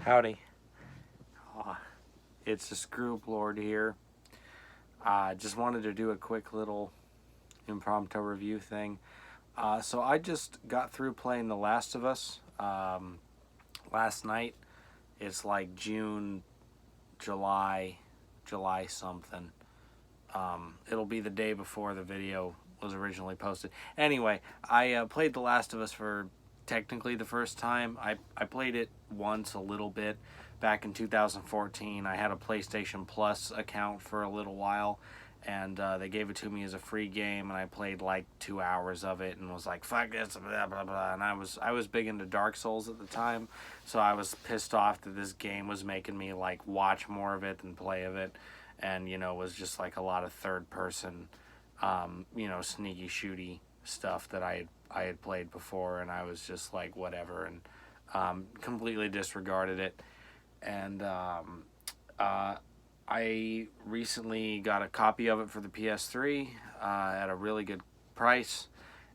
Howdy. It's the Scr00bl0rd here. Just wanted to do a quick little impromptu review thing. So I just got through playing The Last of Us last night. It's like July something. It'll be the day before the video was originally posted. Anyway, I played The Last of Us for technically the first time. I played it once a little bit back in 2014. I had a PlayStation Plus account for a little while, and they gave it to me as a free game, and I played like 2 hours of it and was like, fuck this, blah blah blah. And I was big into Dark Souls at the time, so I was pissed off that this game was making me like watch more of it than play of it. And it was just like a lot of third person sneaky shooty stuff that I had played before, and I was just like whatever, and completely disregarded it. And I recently got a copy of it for the PS3 at a really good price,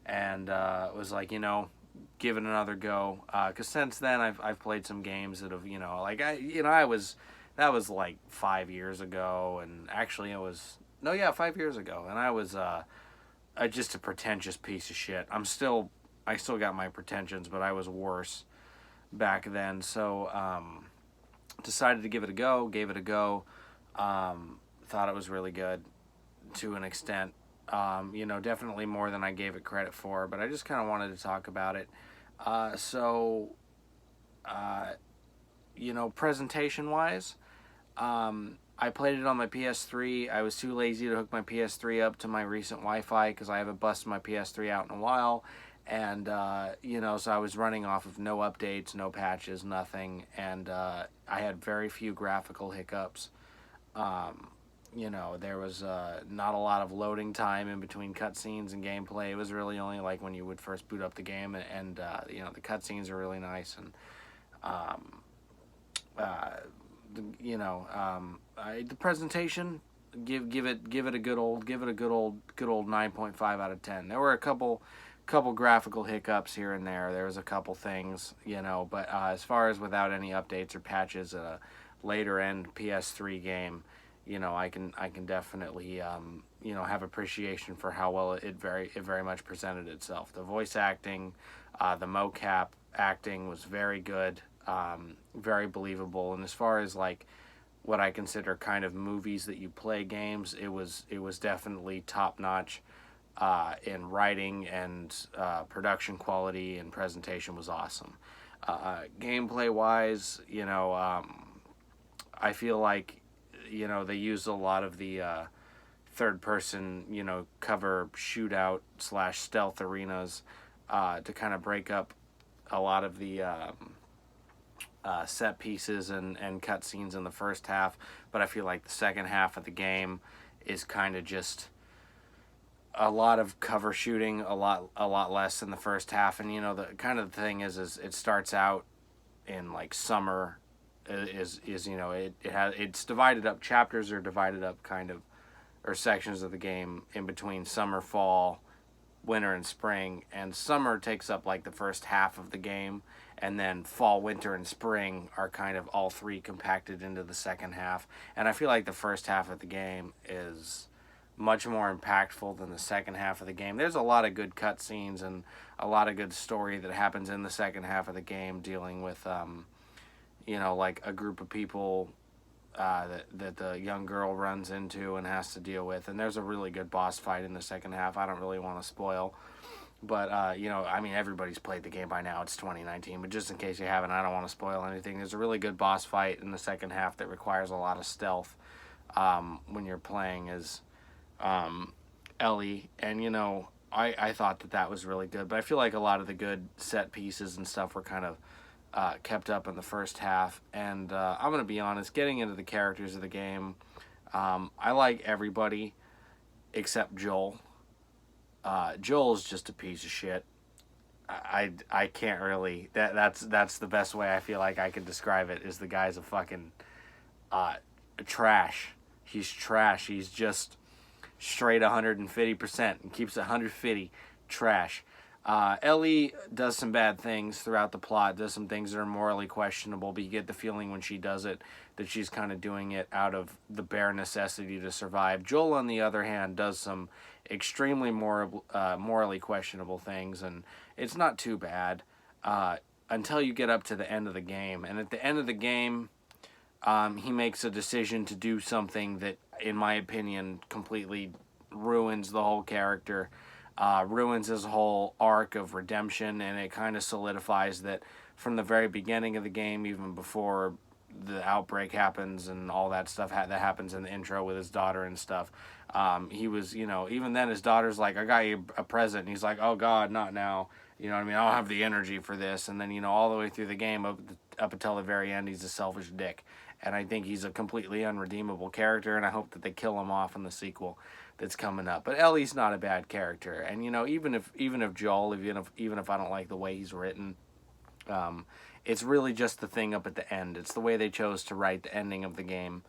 and was like, give it another go. Because since then I've played some games that have, that was like 5 years ago, and actually 5 years ago, and I was just a pretentious piece of shit. I still got my pretensions, but I was worse back then. So decided to give it a go. Gave it a go. Thought it was really good to an extent. Definitely more than I gave it credit for. But I just kind of wanted to talk about it. Presentation wise, I played it on my PS3. I was too lazy to hook my PS3 up to my recent Wi-Fi because I haven't busted my PS3 out in a while. And, so I was running off of no updates, no patches, nothing. And I had very few graphical hiccups. There was not a lot of loading time in between cutscenes and gameplay. It was really only like when you would first boot up the game. And the cutscenes are really nice. And, the presentation, give it a good old 9.5 out of 10. There were a couple graphical hiccups here and there. There was a couple things, but as far as without any updates or patches, a later end PS3 game, I can definitely have appreciation for how well it very much presented itself. The voice acting, the mocap acting was very good. Very believable, and as far as like what I consider kind of movies that you play games, it was definitely top notch in writing, and production quality and presentation was awesome. Gameplay wise, I feel like they used a lot of the third person cover shootout / stealth arenas to kind of break up a lot of the set pieces and cutscenes in the first half, but I feel like the second half of the game is kind of just a lot of cover shooting, a lot less than the first half. And the kind of the thing is it starts out in like summer, it's divided up. Chapters are divided up or sections of the game in between summer, fall, winter, and spring, and summer takes up like the first half of the game, and then fall, winter, and spring are kind of all three compacted into the second half. And I feel like the first half of the game is much more impactful than the second half of the game. There's a lot of good cutscenes and a lot of good story that happens in the second half of the game, dealing with like a group of people that the young girl runs into and has to deal with. And there's a really good boss fight in the second half. I don't really want to spoil, but everybody's played the game by now. It's 2019, but just in case you haven't, I don't want to spoil anything. There's a really good boss fight in the second half that requires a lot of stealth when you're playing as Ellie. And I thought that was really good, but I feel like a lot of the good set pieces and stuff were kind of kept up in the first half. And I'm going to be honest, getting into the characters of the game, I like everybody except Joel. Joel's just a piece of shit. I can't really, that's the best way I feel like I could describe it, is the guy's a fucking trash. He's trash. He's just straight 150% and keeps 150 trash. Ellie does some bad things throughout the plot, does some things that are morally questionable, but you get the feeling when she does it that she's kind of doing it out of the bare necessity to survive. Joel, on the other hand, does some extremely morally questionable things, and it's not too bad until you get up to the end of the game. And at the end of the game, he makes a decision to do something that, in my opinion, completely ruins the whole character. Ruins his whole arc of redemption, and it kind of solidifies that from the very beginning of the game, even before the outbreak happens and all that stuff that happens in the intro with his daughter and stuff. He was, even then his daughter's like, I got you a present. And he's like, oh God, not now. You know what I mean? I don't have the energy for this. And then, all the way through the game up until the very end, he's a selfish dick. And I think he's a completely unredeemable character, and I hope that they kill him off in the sequel that's coming up. But Ellie's not a bad character, and even if Joel, even if I don't like the way he's written, it's really just the thing up at the end. It's the way they chose to write the ending of the game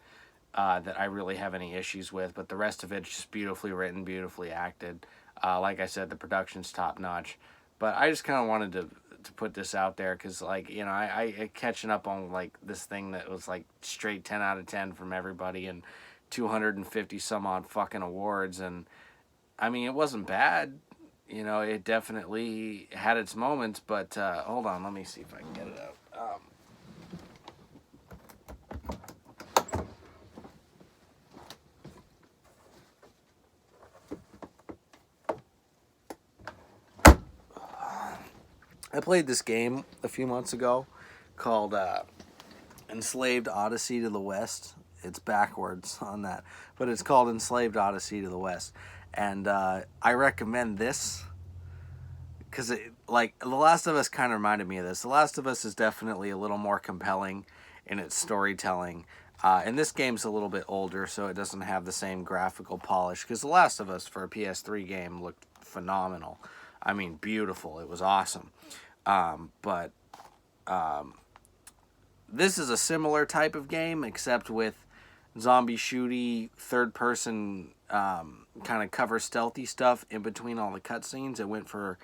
that I really have any issues with. But the rest of it's just beautifully written, beautifully acted. Like I said, the production's top notch. But I just kind of wanted to put this out there because, I catching up on, this thing that was, straight 10 out of 10 from everybody and 250 some odd fucking awards. And, I mean, it wasn't bad. It definitely had its moments, but, hold on, let me see if I can get it out. I played this game a few months ago called Enslaved Odyssey to the West. It's backwards on that, but it's called Enslaved Odyssey to the West. And I recommend this because, The Last of Us kind of reminded me of this. The Last of Us is definitely a little more compelling in its storytelling. And this game's a little bit older, so it doesn't have the same graphical polish. Because The Last of Us, for a PS3 game, looked phenomenal. I mean, beautiful. It was awesome. But this is a similar type of game, except with zombie shooty, third-person kind of cover stealthy stuff in between all the cutscenes. It went for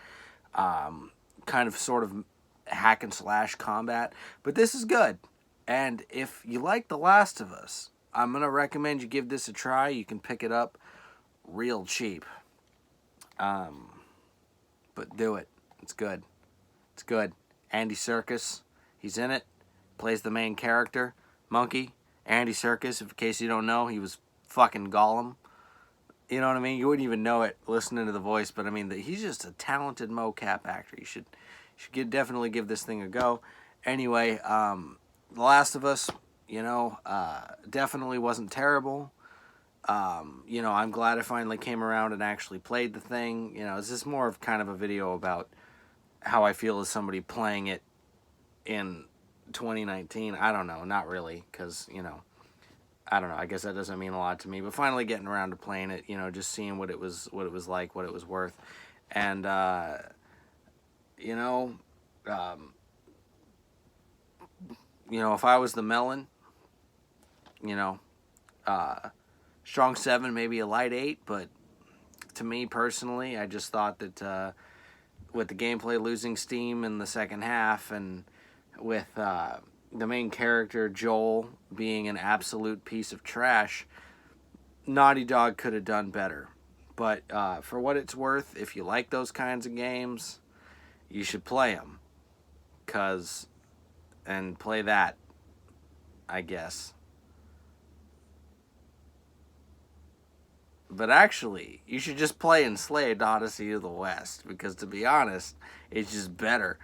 kind of sort of hack and slash combat. But this is good. And if you like The Last of Us, I'm going to recommend you give this a try. You can pick it up real cheap. But do it. It's good. It's good. Andy Serkis, he's in it. Plays the main character, Monkey. Andy Serkis, in case you don't know, he was fucking Gollum. You know what I mean? You wouldn't even know it listening to the voice, but I mean, he's just a talented mocap actor. You should definitely give this thing a go. Anyway, The Last of Us, definitely wasn't terrible. I'm glad I finally came around and actually played the thing. This is more of kind of a video about how I feel as somebody playing it in 2019. I don't know, not really, because, I don't know, I guess that doesn't mean a lot to me, but finally getting around to playing it, just seeing what it was like, what it was worth. And, if I was the melon, strong 7, maybe a light 8, but to me personally, I just thought that with the gameplay losing steam in the second half, and with the main character, Joel, being an absolute piece of trash, Naughty Dog could have done better. But for what it's worth, if you like those kinds of games, you should play them. And play that, I guess. But actually, you should just play Enslaved Odyssey of the West, because to be honest, it's just better.